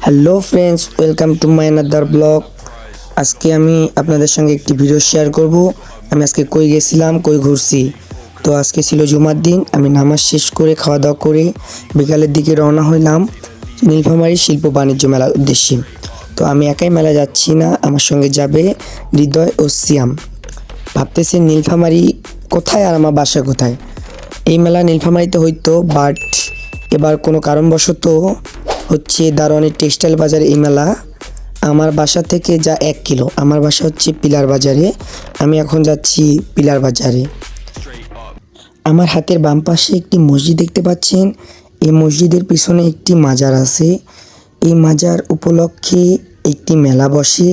Hello friends, welcome to my another blog. আজকে আমি আপনাদের সঙ্গে একটি ভিডিও শেয়ার করব। আমি আজকে কই গেছিলাম, কই ঘুরছি। তো আজকে ছিল জুমার দিন। আমি নামাজ শেষ করে খাওয়া দাওয়া করে বিকালের দিকে রওনা হইলাম নীলফামারী শিল্প বাণিজ্য মেলার উদ্দেশ্যে। তো আমি একাই মেলা যাচ্ছি না, আমার সঙ্গে যাবে হৃদয় ও সিয়াম। ভাবতেছি নীলফামারী কোথায় আর আমার বাসা কোথায়। এই মেলা নীলফামারীতে হইতো, বাট এবার কোনো কারণবশত হচ্ছে দারোয়ানের টেক্সটাইল বাজারে এই মেলা। আমার বাসা থেকে যা 1 কিলো, আমার বাসা হচ্ছে পিলার বাজারে। আমি এখন যাচ্ছি পিলার বাজারে। আমার হাতের বাম পাশে একটি মসজিদ দেখতে পাচ্ছেন। এই মসজিদের পিছনে একটি মাজার আছে। এই মাজার উপলক্ষে একটি মেলা বসে,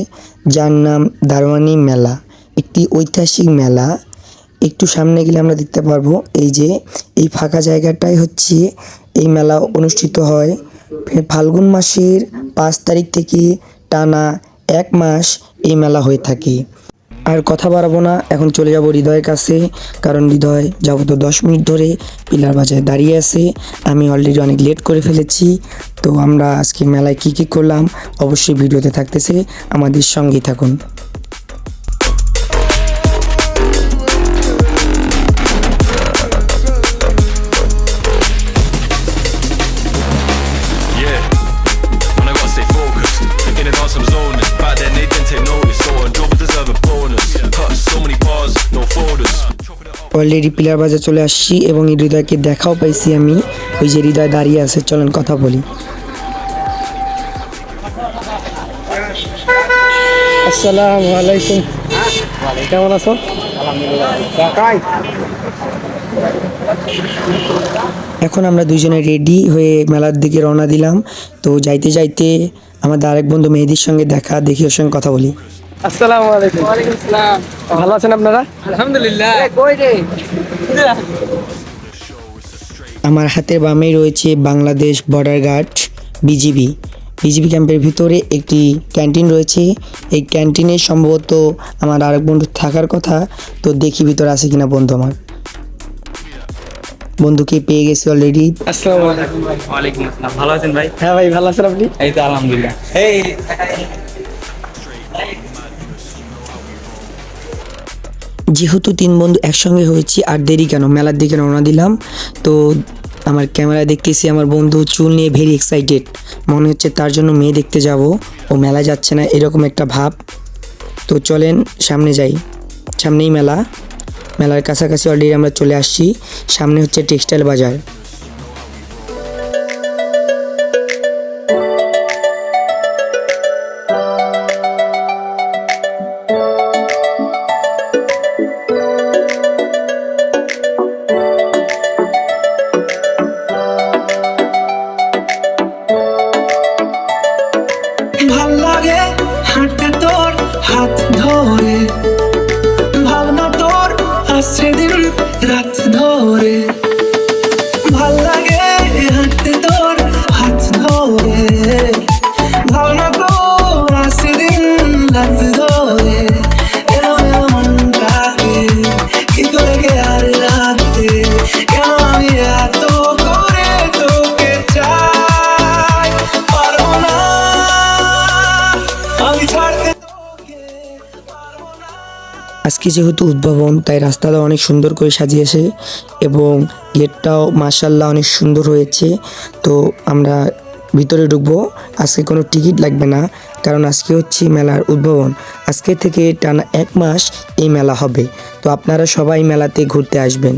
যার নাম দারোয়ানি মেলা। একটি ঐতিহাসিক মেলা। একটু সামনে গেলে আমরা দেখতে পারবো, এই যে এই ফাঁকা জায়গাটাই হচ্ছে এই মেলা অনুষ্ঠিত হয়। ফাল্গুন মাসের 5 তারিখ থেকে টানা 1 মাস এই মেলা হয়ে থাকে। আর কথা বাড়াবো না, এখন চলে যাব হৃদয়ের কাছে, কারণ হৃদয় যাবত 10 মিনিট ধরে পিলার বাজারে দাঁড়িয়ে আছে। আমি অলরেডি অনেক লেট করে ফেলেছি। তো আমরা আজকে মেলায় কী করলাম অবশ্যই ভিডিওতে থাকতেছে, আমাদের সঙ্গেই থাকুন। অলরেডি পিলার বাজার চলে আসছি এবং হৃদয়কে দেখাও পাইছি আমি। ওই যে হৃদয় দাঁড়িয়ে আছে, চলেন কথা বলি। আসসালামু আলাইকুম, কেমন আছো? এখন আমরা দুইজনে রেডি হয়ে মেলার দিকে রওনা দিলাম। তো যাইতে যাইতে আমাদের আরেক বন্ধু মেহেদির সঙ্গে দেখা, দেখি ওর সঙ্গে কথা বলি। আসসালামু আলাইকুম। ওয়ালাইকুম আসসালাম। ভালো আছেন আপনারা? আলহামদুলিল্লাহ। কই রে? আমার হাতের বামেই রয়েছে বাংলাদেশ বর্ডার গার্ড বিজিবি ক্যাম্পের ভিতরে একটি ক্যান্টিন রয়েছে। এই ক্যান্টিনে সম্ভবত আমার আরেক বন্ধু থাকার কথা। তো দেখি ভিতরে আছে কিনা বন্ধু। আমার বন্ধুকে পেয়ে গেছি অলরেডি। আসসালামু আলাইকুম। ওয়ালাইকুম আসসালাম। ভালো আছেন ভাই? হ্যাঁ ভাই, ভালো আছেন আপনি? এই তো আলহামদুলিল্লাহ। এই যেহেতু 3 বন্ধু একসঙ্গে হয়েছি, আর দেরি কেন, মেলার দিকে রওনা দিলাম। তো আমার ক্যামেরায় দেখতেছি আমার বন্ধু চুল নিয়ে ভেরি এক্সাইটেড, মনে হচ্ছে তার জন্য মেয়ে দেখতে যাব, ও মেলা যাচ্ছে না এরকম একটা ভাব। তো চলেন সামনে যাই, সামনেই মেলার কাছাকাছি অলরেডি আমরা চলে আসছি। সামনে হচ্ছে টেক্সটাইল বাজার। ভাল লাগে হাঁটতে তোর হাত ধরে, ভাবনা তোর আসছে দিন রাত ধরে। ভাল লাগে হাঁটতে তোর হাত ধরে, ভাবনা তোর আসছে দিন রাত ধরে। মনটাকে কি করে গে আর রাতে, কেন আমি এত করে তোকে চাই, পারবো না আমি ছাড়তে তোকে, পারবো না। আজকে যেহেতু উদ্ভাবন, তাই রাস্তাটা অনেক সুন্দর করে সাজিয়েছে এবং গেটটাও মাশাআল্লাহ অনেক সুন্দর হয়েছে। তো আমরা ভিতরে ঢুকবো। আজকে কোনো টিকিট লাগবে না, কারণ আজকে হচ্ছে মেলার উদ্ভাবন। আজকে থেকে টানা 1 মাস এই মেলা হবে। তো আপনারা সবাই মেলাতে ঘুরতে আসবেন।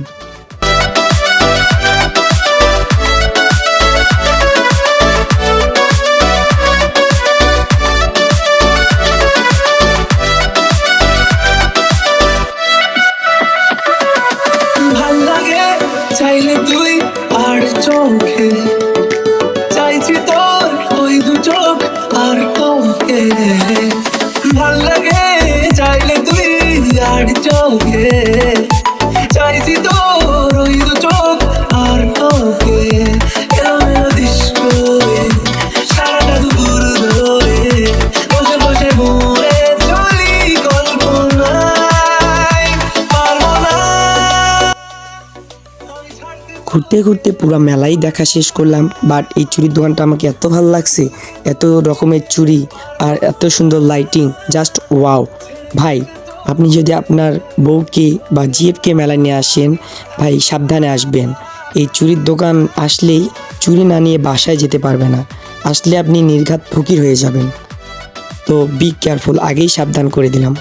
ভাল লাগে চাইলে তুই আর চোখে, চাইছি তোর ওই 2 চোখ আর তোকে। ভাল লাগে চাইলে তুই আর চোখে, চাইছি তোর ওই 2 চোখ আর তোকে। ডিস্কো সারাটা দুপুর ধরে বসে বসে ঘুরে চলি কল্পনায়, পারবো না। ঘুরতে ঘুরতে পুরো মেলাই দেখা শেষ করলাম, বাট এই চুড়ির দোকানটা আমাকে এত ভালো লাগছে, এত রকমের চুড়ি আর এত সুন্দর লাইটিং, জাস্ট ওয়াও। ভাই আপনি যদি আপনার বউকে বা জিএফকে মেলায় নিয়ে আসেন, ভাই সাবধানে আসবেন। এই চুড়ির দোকান আসলেই চুড়ি না নিয়ে বাসায় যেতে পারবে না, আসলে আপনি নির্ঘাত ফকির হয়ে যাবেন। তো বি কেয়ারফুল, আগেই সাবধান করে দিলাম।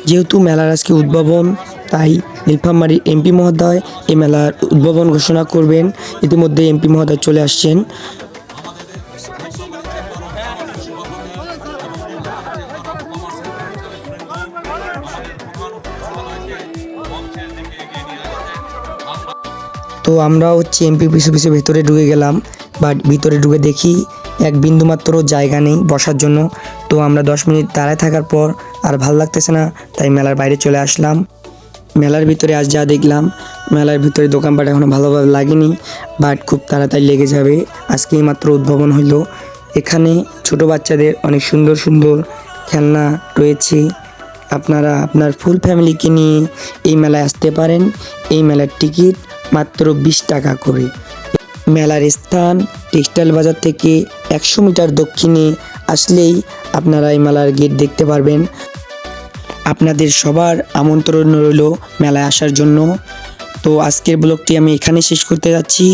যেহেতু মেলার আজকে উদ্ভাবন, তাই নীলফামারীর এমপি মহোদয় এই মেলার উদ্ভাবন ঘোষণা করবেন। ইতিমধ্যে এমপি মহোদয় চলে আসছেন। তো আমরা এমপি পিছু পিছু ভেতরে ঢুকে গেলাম, বাট ভিতরে ঢুকে দেখি এক বিন্দুমাত্র জায়গা নেই বসার জন্য। তো আমরা 10 মিনিট দাঁড়ায় থাকার পর আর ভাল লাগতেছে না, তাই মেলার বাইরে চলে আসলাম। মেলার ভিতরে আজ যা দেখলাম, মেলার ভিতরে দোকানপাট এখনও ভালোভাবে লাগেনি, বাট খুব তাড়াতাড়ি লেগে যাবে। আজকেই মাত্র উদ্ভাবন হইলো। এখানে ছোট বাচ্চাদের অনেক সুন্দর সুন্দর খেলনা রয়েছে। আপনারা আপনার ফুল ফ্যামিলিকে নিয়ে এই মেলায় আসতে পারেন। এই মেলার টিকিট মাত্র 20 টাকা করে। মেলার স্থান টেক্সটাইল বাজার থেকে 100 মিটার দক্ষিণে আসলেই আপনারা এই মেলার গেট দেখতে পারবেন। আপনাদের সবার আমন্ত্রণ রইল মেলায় আসার জন্য। তো আজকের ব্লগটি আমি এখানে শেষ করতে যাচ্ছি।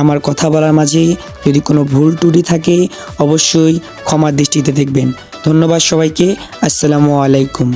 আমার কথা বলার মাঝে যদি কোনো ভুল ত্রুটি থাকে অবশ্যই ক্ষমার দৃষ্টিতে দেখবেন। ধন্যবাদ সবাইকে। আসসালামু আলাইকুম।